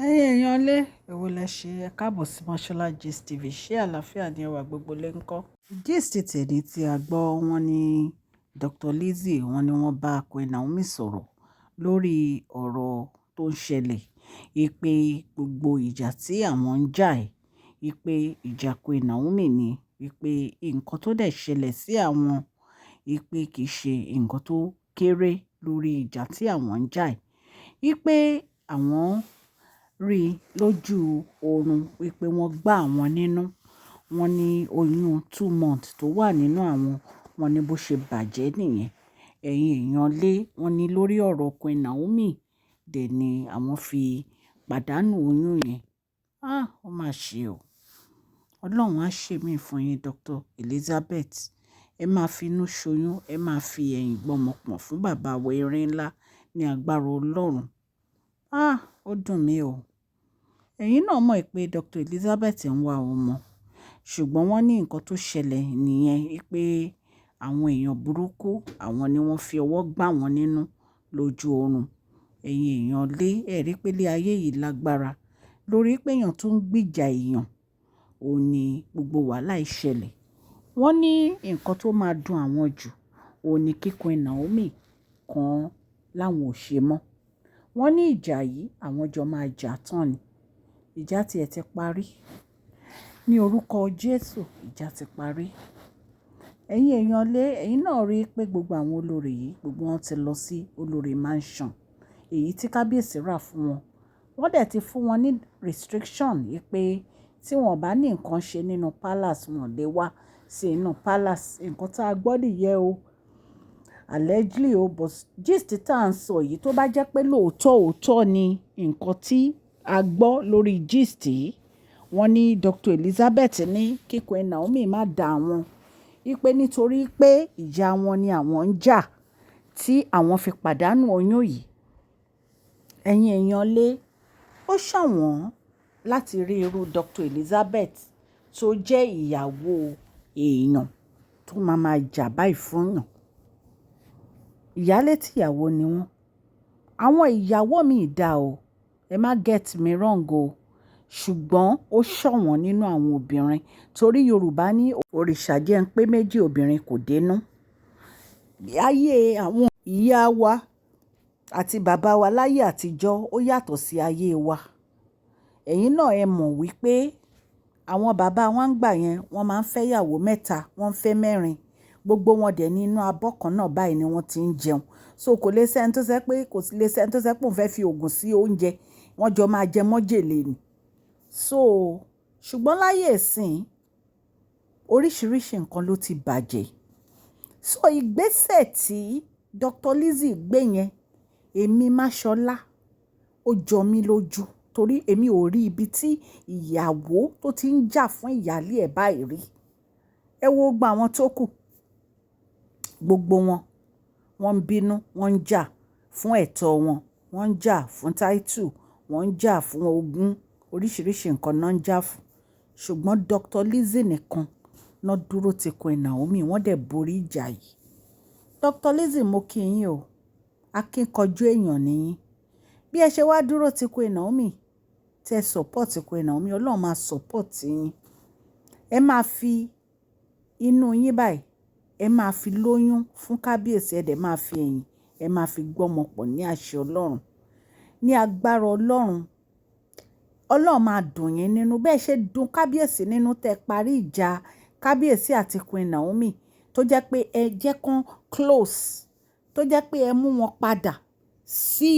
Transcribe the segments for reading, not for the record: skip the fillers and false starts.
Èèyàn lé èwo lẹ ṣe ẹ káàbọ̀ sí Mashola TV, ṣé àlàáfíà ni ẹwà gbogbo lè ń kọ́. Gist tèmi tí a gbọ́ wọn ní Dr. Lizzie wọn ni wọ́n bá Queen Naomi sọ̀rọ̀ lórí ọ̀rọ̀ tó ń ṣẹlẹ̀, ìpè gbogbo ìjà tí àwọn ń jà ẹ̀, ìpè ìjà Queen Naomi ni, ìpè nǹkan tó dẹ̀ ṣẹlẹ̀ sí àwọn, ìpè kì í ṣe nǹkan tó kéré lórí ìjà tí àwọn ń jà ẹ̀, ìpè àwọn rí lójú oorun wípé wọ́n gbá àwọn nínú, wọ́n ní oyún 2 months tó wà nínú àwọn, wọ́n ní bó ṣe bàjẹ́ nìyẹn. Èèyàn lé wọ́n ní lórí ọ̀rọ̀ Queen Naomi dẹ̀ ni àwọn fi pàdánù oyún yẹn. Ó mà ṣe o. Ọlọ́run á ṣe mí fún yín Dr. Elizabeth. Ẹ máa fi inú ṣoyún, ẹ máa fi ẹ̀yìn gbọ́mọ pọ̀n fún bàbá wa erin ńlá ní agbára Ọlọ́run. Ó dùn mí o. Ẹ̀yin náà mọ̀ pé Dr. Elizabeth ń wá ọmọ, ṣùgbọ́n wọ́n ní nǹkan tó ṣẹlẹ̀ nìyẹn pé àwọn èèyàn burúkú, àwọn ni wọ́n fi ọwọ́ gbá wọn nínú lójú oorun. Èèyàn lé ẹ̀rí pé ilé ayé yìí lágbára lórí pé èèyàn tó ń gbìjà èèyàn, òun ni gbogbo wàhálà ìṣẹ̀lẹ̀. Wọ́n ní nǹkan tó máa dùn àwọn jù, òun ni kí Queen Naomi kan láwọn ò ṣe mọ́. Wọ́n ní ìjà yìí àwọn jọ máa jà tán ni. Ìjà tiẹ̀ ti parí. Ní orúkọ Jésù, ìjà ti parí. Ẹ̀yin èèyàn lé, ẹ̀yin náà rí pé gbogbo àwọn olórí yìí, gbogbo wọn ti lọ sí olórí mansion, èyí tí kábíyèsí rà fún wọn. Wọ́n dẹ̀ ti fún wọn ní restriction yìí pé tí wọ́n bá ní nǹkan ṣe nínú palace, wọn lè wá sí inú palace. Nǹkan tá a gbọ́ nìyẹn o. Allegedly o, but gist tá à ń sọ yìí tó bá jẹ́ pé lóòótọ́ ni nǹkan tí a gbọ́ lórí gist yìí, wọ́n ní Dr. Elizabeth ní kí Queen Naomi má dá wọn, wípé nítorí pé ìjà wọn ni àwọn ń jà tí àwọn fi pàdánù oyún yìí. Ẹ̀yin èèyàn lé, ó ṣọ̀wọ́n láti rí irú Dr. Elizabeth tó jẹ́ ìyàwó èèyàn tó máa jà báyìí fún yàn. Ìyálé tìyàwó ni wọ́n. Àwọn ìyàwó mi dà o, ẹ má get me wrong o, ṣùgbọ́n ó ṣọ̀wọ́n nínú àwọn obìnrin torí Yorùbá ní òrìṣà jẹ́ ń pé méjì obìnrin kò dénú. Ayé àwọn ìyá wa àti bàbá wa láyé àtijọ́ ó yàtọ̀ sí ayé wa. Ẹ̀yin náà ẹ mọ̀ wípé àwọn bàbá wa ń gbà yẹn, wọ́n máa ń fẹ́ ìyàwó 3, wọ́n ń fẹ́ 4. Gbogbo wọn dẹ̀ nínú abọ́ kan náà báyìí ni wọ́n ti ń jẹun. So kò lè sẹ́ni tó sẹ́ pé òun fẹ́ fi oògùn sí oúnjẹ, wọ́n jọ máa jẹ mọ́jèlé ni. So ṣùgbọ́n láyé ìsìn oríṣiríṣi nǹkan ló ti bàjẹ́. So ìgbésẹ̀ tí Dr. Lizzie gbé yẹn, èmi Máṣọlá, ó jọ mí lójú torí èmi ò rí ibi tí ìyàwó tó ti ń jà fún ìyálé ẹ̀ báyìí rí. Ẹ wo gba àwọn tó kù, gbogbo wọn, wọ́n ń bínú, wọ́n ń jà fún ẹ̀tọ́ wọn, wọ́n ń jà fún title, wọ́n ń jà fún ogún, oríṣiríṣi nǹkan náà ń jà fún. Ṣùgbọ́n Dr. Lizzie nìkan náà dúró ti Queen Naomi, wọ́n dẹ̀ borí ìjà yìí. Dr. Lizzie mo kí yín o, akíkanjú èèyàn nìyín. Bí ẹ ṣe wá dúró ti Queen Naomi, tẹ support Queen Naomi, Ọlọ́run máa support yín. Ẹ máa fi inú yín báyìí, ẹ máa fi lóyún fún kábíyèsí, ẹ dẹ̀ máa fi ẹ̀yìn, ẹ máa fi gbọ́mọ pọ̀ ní àṣẹ Ọlọ́run. Ní agbára Ọlọ́run, Ọlọ́run máa dùn yín nínú bẹ́ẹ̀ ṣe dùn kábíyèsí nínú tẹ parí ìjà kábíyèsí àti Queen Naomi, tó jẹ́ pé ẹ jẹ́ kán close, tó jẹ́ pé ẹ mú wọn padà sí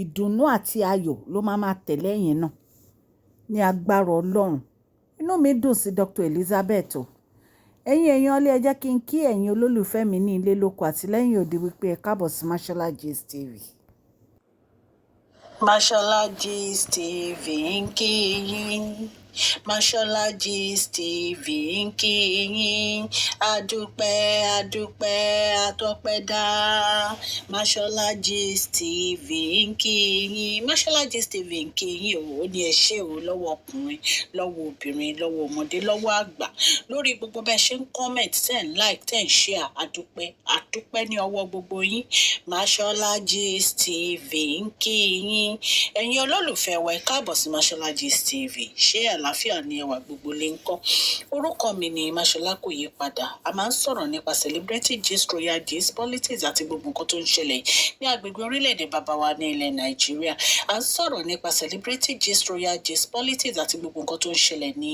ìdùnnú àti ayọ̀ ló máa tẹ̀lé yín náà. Ní agbára Ọlọ́run, inú mi dùn sí Dr. Elizabeth o. Ẹ̀yin èèyàn lé ẹ jẹ́ kí n kí ẹ̀yin olólùfẹ́ mi ní ilé lóko àti lẹ́yìn odi wípé ẹ káàbọ̀ sí Mashola TV. Mashola TV ń kí yín, Mashola Gist TV ń kí yín, adúpẹ́ adúpẹ́ atọ́pẹ́dá. Mashola Gist TV ń kí yín, Mashola Gist TV ń kí yín o, ó ní ẹ ṣé o lọ́wọ́ ọkùnrin, lọ́wọ́ obìnrin, lọ́wọ́ ọmọdé, lọ́wọ́ àgbà, lórí gbogbo bẹ́ẹ̀ ṣe ń comment, tẹ́ ń like, tẹ́ ń share, adúpẹ́ adúpẹ́ ní ọwọ́ gbogbo yín. Mashola Gist TV ń kí yín, ẹ̀yin olólùfẹ́ wa ẹ káàbọ̀ sí Mashola Gist TV. Ṣé àlàáfíà ni ẹwà gbogbo lè ń kọ́? Orúkọ mi ni Mashola kò yí padà. A máa ń sọ̀rọ̀ nípa celebrity gist, royal gist, politics àti gbogbo nǹkan tó ń ṣẹlẹ̀ ní agbègbè orílẹ̀-èdè bàbá wa ní ilẹ̀ Nàìjíríà. A ń sọ̀rọ̀ nípa celebrity gist, royal gist, politics àti gbogbo nǹkan tó ń ṣẹlẹ̀ ní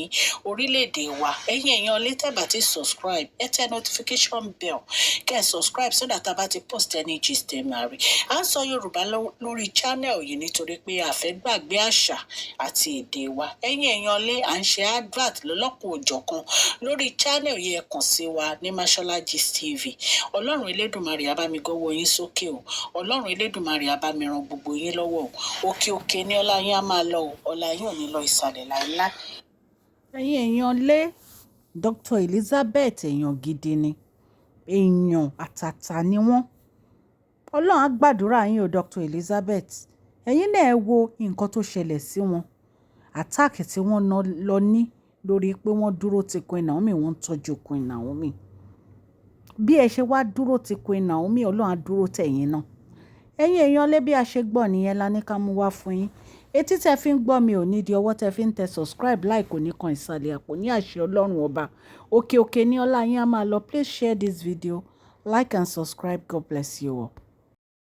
orílẹ̀-èdè wa. Ẹ̀yin èèyàn lè tẹ́ bá ti subscribe, ẹ tẹ notification bell kẹ́ ẹ subscribe so that a bá ti post any gist ẹ máa rí. À ń sọ Yorùbá lórí channel yìí nítorí pé a fẹ́ gbàgbé àṣà àti èdè wa. Ẹ̀yin èèyàn lé à ń ṣe advert lọ́lọ́kùn òjọ̀kan lórí channel yìí, ẹ kàn sí wa ní Mashola Gist TV. Ọlọ́run Elédùmarè á bá mi gọ́wọ́ yín sókè o. Ọlọ́run Elédùmarè á bá mi ran gbogbo yín lọ́wọ́ o. Òkè òkè ni ọlá yín á máa lọ o. Ọlá yín ò ní lọ ìsàlẹ̀ láíláí. Ẹ̀yin èèyàn lé Dr. Elizabeth èèyàn gidi ni. Èèyàn àtàtà ni wọ́n. Ọlọ́run á gbàdúrà yín o Dr. Elizabeth. Ẹ̀yin náà ẹ wo nǹkan tó ṣẹlẹ̀ sí wọn. Attack tí wọ́n lọ ní lórí pé wọ́n dúró ti Queen Naomi, wọ́n ń tọ́jú Queen Naomi. Bí ẹ ṣe wá dúró ti Queen Naomi, Ọlọ́run á dúró tẹ̀yin náà. Ẹ̀yin èèyàn lé bí a ṣe gbọ́ nìyẹn la ní ká mú wá fún yín. Etí tẹ fi ń gbọ́ mi ò ní di, ọwọ́ tẹ fi ń tẹ subscribe, like kò ní kan ìsàlẹ̀ àpò ní àṣẹ Ọlọ́run ọba. Òkè òkè ní ọlá yín á máa lọ. Please share this video, like and subscribe. God bless you all.